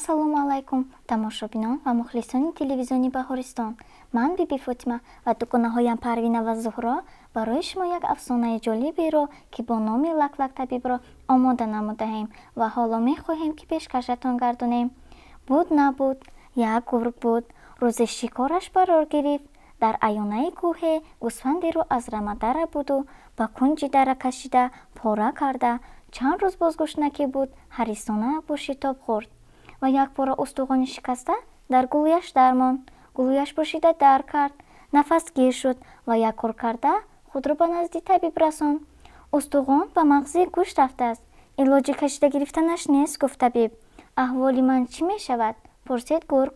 Ассалому алайкум тамошобинон ва мухлисони телевизиони Баҳористон. Ман Биби Фотима ва дуконаҳоям Парвина ва Зуҳро барои шумо як афсонаи ҷолиберо ки бо номи Лак-Лак табибро омода намудаем ва ҳоло мехоҳем ки пешкашатон гардонем. Буд набуд, як гург буд, рӯзе шикораш барор гирифт. Дар аёнаи кӯҳе гӯсфандеро аз рама дара буду, ба кунҷи дара кашида, пора карда, чанд рӯз боз гӯшнакӣ буд, ҳаристона бо шитоб хӯрд. Ва якбора устуғони шикаста дар гулӯяш дармонд. Гулӯяш бошида дар кард, нафасгир шуд ва як кор карда худро ба назди табиб расонд. Устуғон ба мағзи гӯшт рафтааст. Илоҷи кашида гирифтанаш нест, гуфт табиб. Аҳволи ман чӣ мешавад? Пурсид гург.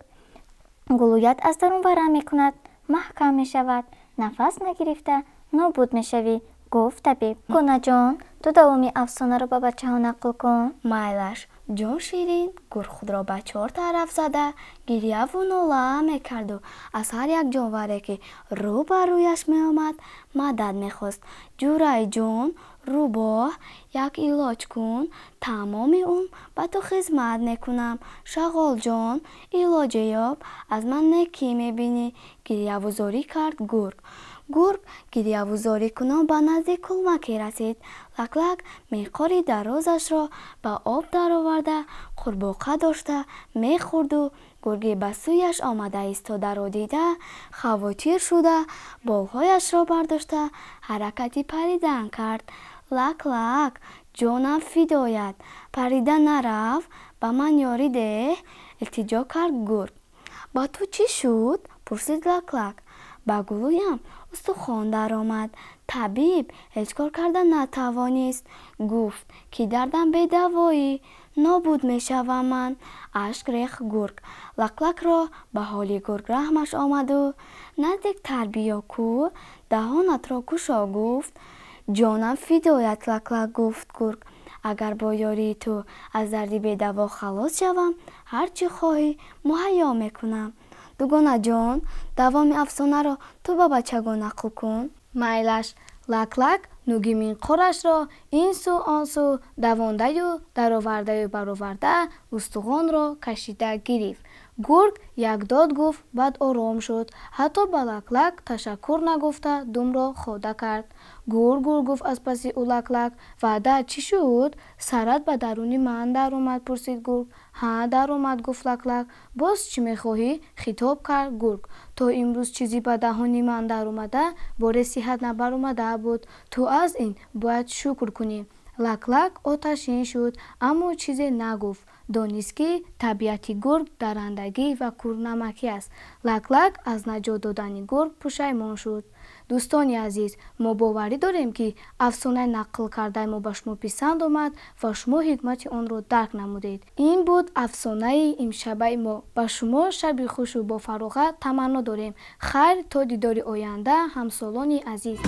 Гулӯят аз дарун вара мекунад, маҳкам мешавад, нафас нагирифта нобуд мешавӣ, гуфт табиб. Конаҷон, ту давоми афсонаро ба бачаҳо нақл кун. Майлаш, ҷон ширин гург худро ба чор тараф зада гирьяву нола мекарду аз ҳар як ҷонваре ки рӯ ба рӯяш меомад мадад мехост. Ҷурай ҷон, рӯбоҳ, як илоҷ кун, тамоми умр ба ту хизмат мекунам. Шағол ҷон, илоҷе ёб, аз ман некӣ мебинӣ, гирьявузорӣ кард гург. Гург гирьявузорӣ кунон ба назди кулмаке расид. Лак-Лак меқори дарозашро ба об дароварда қурбоқа дошта мехӯрду гурги ба сӯяш омада истодаро дида хавотир шуда болҳояшро бардошта ҳаракати паридан кард. Лак-Лак, ҷонам фидоят, парида нарав, ба ман ёрӣ деҳ, илтиҷо кард гург. Ба ту чӣ шуд? Пурсид Лак-Лак. Ба гулӯям устухон даромад. Табиб ҳеҷ кор карда натавонист. Гуфт ки дардам бедавоӣ, нобуд мешавам ман. Ашк рехт гург. Лак-Лакро ба ҳоли гург раҳмаш омаду наздиктар биё ку, даҳонатро кушо, гуфт. Ҷонам фидоят, Лак-Лак, гуфт гург. Агар бо ёрии ту аз дарди бедаво халос шавам, ҳар чӣ хоҳӣ муҳайё мекунам. Дугонаҷон, давоми афсонаро ту ба бачагон нақл кун. Майлаш, Лак-Лак нугимин қорашро ин сӯ он сӯ давондаю даровардаю бароварда устуғонро кашида гирифт. Гург як дод гуфт, баъд ором шуд. Ҳатто ба Лак-Лак ташаккур нагуфта думро хода кард. Гург гуфт аз паси ӯ Лак-Лак, ваъда чӣ шуд? Сарат ба даруни ман даромад, пурсид гург. Ҳа, даромад, гуфт Лак-Лак. Боз чӣ мехоҳӣ? Хитоб кард гург. То имрӯз чизе бадаҳони ман даромада бори сиҳат набаромада буд. Ту аз ин бояд шукр кунӣ. Лак-Лак оташин шуд, аммо чизе нагуфт. Донист ки табиати гург дарандагӣ ва курнамакӣ аст. Лак-Лак аз наҷот додани гург пушаймон шуд. Дӯстони азиз, мо боварӣ дорем ки афсонаи нақл кардаи мо ба шумо писанд омад ва шумо ҳикмати онро дарк намудед. Ин буд афсонаи имшабаи мо. Ба шумо шаби хушу бо фароғат таманно дорем. Хайр, то дидори оянда, ҳамсолони азиз.